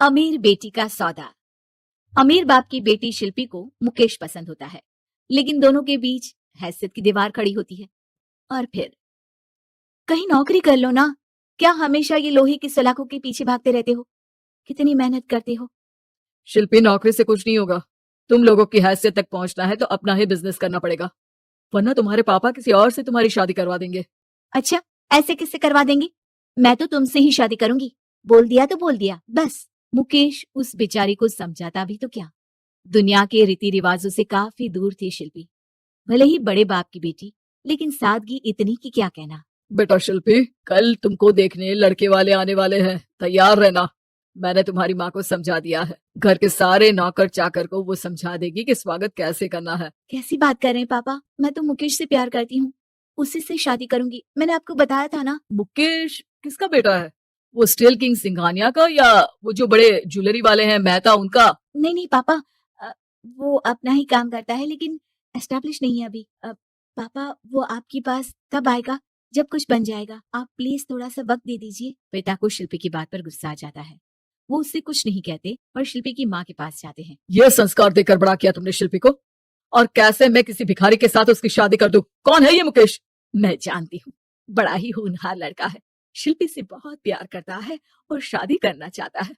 अमीर बेटी का सौदा। अमीर बाप की बेटी शिल्पी को मुकेश पसंद होता है, लेकिन दोनों के बीच हैसियत की दीवार खड़ी होती है। और फिर कहीं नौकरी कर लो ना, क्या हमेशा ये लोहे की सलाखों के पीछे भागते रहते हो? कितनी मेहनत करते हो। शिल्पी, नौकरी से कुछ नहीं होगा। तुम लोगों की हैसियत तक पहुंचना है तो अपना ही बिजनेस करना पड़ेगा, वरना तुम्हारे पापा किसी और से तुम्हारी शादी करवा देंगे। अच्छा, ऐसे किससे करवा देंगे? मैं तो तुमसे ही शादी करूंगी। बोल दिया तो बोल दिया, बस। मुकेश उस बेचारी को समझाता भी तो क्या। दुनिया के रीति रिवाजों से काफी दूर थी शिल्पी। भले ही बड़े बाप की बेटी, लेकिन सादगी इतनी कि क्या कहना। बेटा शिल्पी, कल तुमको देखने लड़के वाले आने वाले हैं, तैयार रहना। मैंने तुम्हारी माँ को समझा दिया है, घर के सारे नौकर चाकर को वो समझा देगी कि स्वागत कैसे करना है। कैसी बात कर रहे हैं पापा? मैं तो मुकेश से प्यार करती हूँ, उसी से शादी करूंगी। मैंने आपको बताया था ना। मुकेश किसका बेटा है? वो स्टील किंग सिंघानिया का, या वो जो बड़े ज्वेलरी वाले हैं मेहता, उनका? नहीं नहीं पापा, वो अपना ही काम करता है, लेकिन एस्टेब्लिश नहीं है अभी। पापा, वो आपके पास कब आएगा? जब कुछ बन जाएगा। आप प्लीज थोड़ा सा वक्त दे दीजिए। पिता को शिल्पी की बात पर गुस्सा आ जाता है। वो उससे कुछ नहीं कहते और शिल्पी की माँ के पास जाते हैं। ये संस्कार देकर बड़ा किया तुमने शिल्पी को, और कैसे मैं किसी भिखारी के साथ उसकी शादी कर दूं? कौन है ये मुकेश? मैं जानती हूँ, बड़ा ही होनहार लड़का है। शिल्पी से बहुत प्यार करता है और शादी करना चाहता है।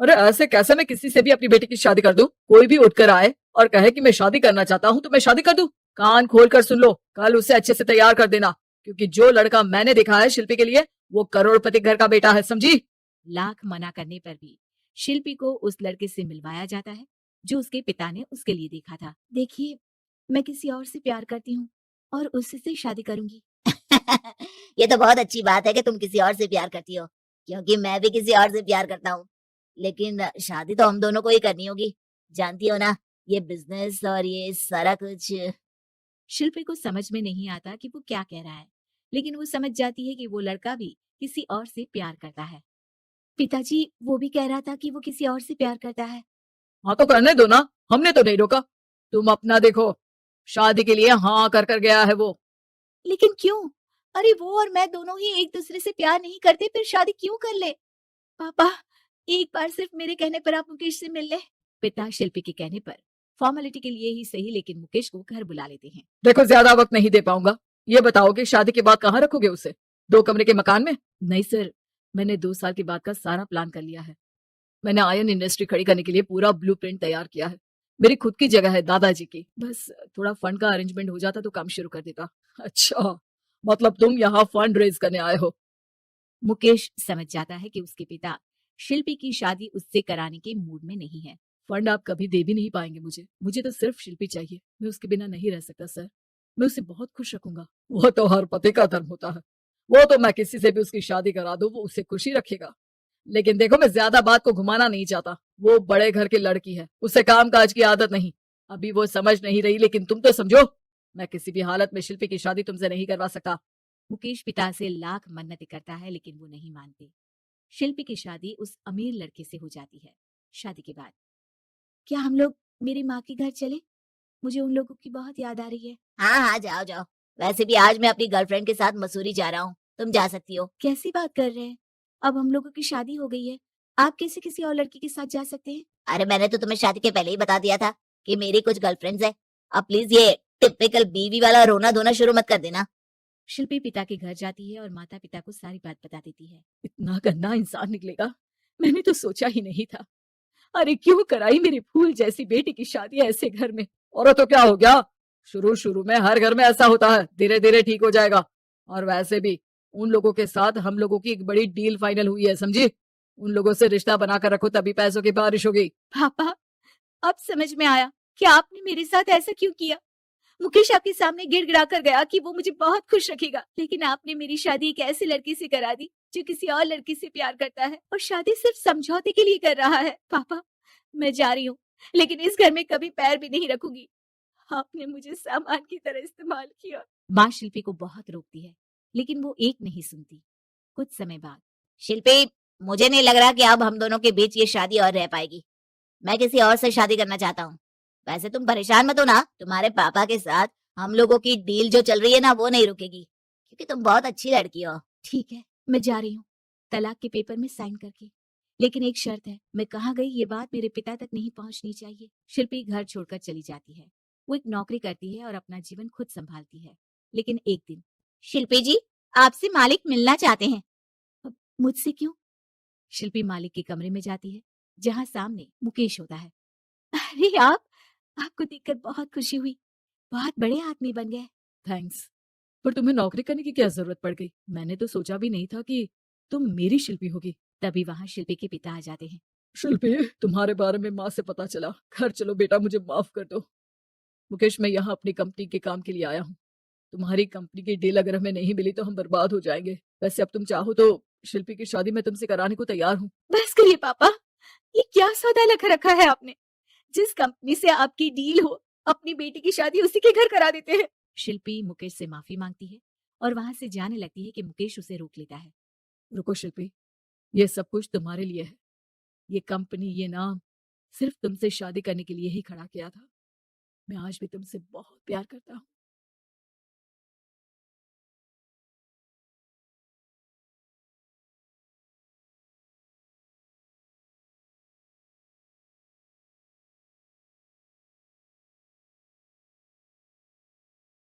अरे ऐसे कैसे मैं किसी से भी अपनी बेटी की शादी कर दूं? कोई भी उठकर आए और कहे कि मैं शादी करना चाहता हूं तो मैं शादी कर दूं? कान खोल कर सुन लो, कल उसे अच्छे से तैयार कर देना, क्योंकि जो लड़का मैंने देखा है शिल्पी के लिए, वो करोड़पति घर का बेटा है, समझी? लाख मना करने पर भी शिल्पी को उस लड़के से मिलवाया जाता है जो उसके पिता ने उसके लिए देखा था। देखिए, मैं किसी और से प्यार करती हूँ और उसी से शादी करूंगी। ये तो बहुत अच्छी बात है कि तुम किसी और से प्यार करती हो, क्योंकि मैं भी किसी और से प्यार करता हूँ। लेकिन शादी तो हम दोनों को ही करनी होगी, जानती हो ना, ये बिजनेस और ये सारा कुछ। शिल्पी को समझ में नहीं आता कि वो क्या कह रहा है, लेकिन वो समझ जाती है कि वो लड़का भी किसी और से प्यार करता है। पिताजी, वो भी कह रहा था कि वो किसी और से प्यार करता है। हाँ तो करने दो ना, हमने तो नहीं रोका। तुम अपना देखो, शादी के लिए हाँ कर कर गया है वो। लेकिन क्यों? अरे वो और मैं दोनों ही एक दूसरे से प्यार नहीं करते, फिर शादी क्यों कर ले? पापा, एक बार सिर्फ मेरे कहने पर आप मुकेश से मिल ले। पिता शिल्पी के कहने पर फॉर्मेलिटी के लिए ही सही, लेकिन मुकेश को घर बुला लेते हैं। देखो, ज्यादा वक्त नहीं दे पाऊंगा। ये बताओ कि शादी के बाद कहाँ रखोगे उसे? 2 कमरे के मकान में? नहीं सर, मैंने 2 साल के बाद का सारा प्लान कर लिया है। मैंने आयन इंडस्ट्री खड़ी करने के लिए पूरा ब्लूप्रिंट तैयार किया है। मेरी खुद की जगह है दादाजी की, बस थोड़ा फंड का अरेंजमेंट हो जाता तो काम शुरू कर देता। अच्छा, मतलब तुम यहाँ फंड रेज करने आए हो? मुकेश समझ जाता है कि उसके पिता शिल्पी की शादी उससे कराने के मूड में नहीं है। फंड आप कभी दे भी नहीं पाएंगे मुझे। मुझे तो सिर्फ शिल्पी चाहिए। मैं उसके बिना नहीं रह सकता सर। मैं उसे बहुत खुश रखूंगा। वो तो हर पति का धर्म होता है। वो तो मैं किसी से भी उसकी शादी करा दूं, वो उसे खुशी रखेगा। लेकिन देखो, मैं ज्यादा बात को घुमाना नहीं चाहता। वो बड़े घर की लड़की है, उसे काम काज की आदत नहीं। अभी वो समझ नहीं रही, लेकिन तुम तो समझो। मैं किसी भी हालत में शिल्पी की शादी तुमसे नहीं करवा सकता। मुकेश पिता से लाख मन्नतें करता है, लेकिन वो नहीं मानते। शिल्पी की शादी उस अमीर लड़के से हो जाती है। शादी के बाद क्या हम लोग मेरी माँ के घर चले? मुझे उन लोगों की बहुत याद आ रही है। हाँ हाँ, जाओ जाओ। वैसे भी आज मैं अपनी गर्लफ्रेंड के साथ मसूरी जा रहा हूँ, तुम जा सकती हो। कैसी बात कर रहे हैं? अब हम लोगों की शादी हो गई है, आप कैसे किसी और लड़की के साथ जा सकते हैं? अरे मैंने तो तुम्हें शादी के पहले ही बता दिया था कि मेरी कुछ गर्लफ्रेंड्स है। अब प्लीज ये टिपिकल बीवी वाला रोना धोना शुरू मत कर देना। शिल्पी पिता के घर जाती है और माता पिता को सारी बात बता देती है। इतना गंदा इंसान निकलेगा, मैंने तो सोचा ही नहीं था। अरे क्यों कराई मेरी फूल जैसी बेटी की शादी ऐसे घर में? और तो क्या हो गया, शुरू शुरू में हर घर में ऐसा होता है, धीरे धीरे ठीक हो जाएगा। और वैसे भी उन लोगों के साथ हम लोगों की एक बड़ी डील फाइनल हुई है, समझी? उन लोगों से रिश्ता बनाकर रखो, तभी पैसों की बारिश होगी। पापा, अब समझ में आया कि आपने मेरे साथ ऐसा क्यों किया। मुकेश आपके सामने गिड़गिड़ा कर गया कि वो मुझे बहुत खुश रखेगा, लेकिन आपने मेरी शादी एक ऐसे लड़के से करा दी जो किसी और लड़की से प्यार करता है और शादी सिर्फ समझौते के लिए कर रहा है। पापा, मैं जा रही हूँ, लेकिन इस घर में कभी पैर भी नहीं रखूंगी। आपने मुझे सामान की तरह इस्तेमाल किया। माँ शिल्पी को बहुत रोकती है, लेकिन वो एक नहीं सुनती। कुछ समय बाद शिल्पी, मुझे नहीं लग रहा कि अब हम दोनों के बीच ये शादी और रह पाएगी। मैं किसी और से शादी करना चाहता हूँ। वैसे तुम परेशान मत हो ना, तुम्हारे पापा के साथ हम लोगों की डील जो चल रही है ना, वो नहीं रुकेगी, क्योंकि तुम बहुत अच्छी लड़की हो। ठीक है, मैं जा रही हूँ, तलाक के पेपर में साइन करके। लेकिन एक शर्त है, मैं कहाँ गई ये बात मेरे पिता तक नहीं पहुंचनी चाहिए। शिल्पी घर छोड़कर चली जाती है। वो एक नौकरी करती है और अपना जीवन खुद संभालती है। लेकिन एक दिन, शिल्पी जी, आपसे मालिक मिलना चाहते हैं। "अब मुझसे क्यों?" शिल्पी मालिक के कमरे में जाती है, जहां सामने मुकेश होता है। अरे आप, आपको देखकर बहुत खुशी हुई। बहुत बड़े आदमी बन गए। थैंक्स, पर तुम्हें नौकरी करने की क्या जरूरत पड़ गई? मैंने तो सोचा भी नहीं था कि तुम मेरी शिल्पी होगी। तभी वहां शिल्पी के पिता आ जाते हैं। शिल्पी, तुम्हारे बारे में माँ से पता चला। घर चलो बेटा, मुझे माफ कर दो। मुकेश, मैं यहाँ अपनी कंपनी के काम के लिए आया हूँ। तुम्हारी कंपनी की डील अगर हमें नहीं मिली तो हम बर्बाद हो जाएंगे। वैसे अब तुम चाहो तो शिल्पी की शादी मैं तुमसे कराने को तैयार हूँ। बस करिए पापा, ये क्या सौदा लख रखा है आपने? जिस कंपनी से आपकी डील हो, अपनी बेटी की शादी उसी के घर करा देते हैं। शिल्पी मुकेश से माफी मांगती है और वहां से जाने लगती है कि मुकेश उसे रोक लेता है। रुको शिल्पी, ये सब कुछ तुम्हारे लिए है। ये कंपनी, ये नाम सिर्फ तुमसे शादी करने के लिए ही खड़ा किया था। मैं आज भी तुमसे बहुत प्यार करता हूँ।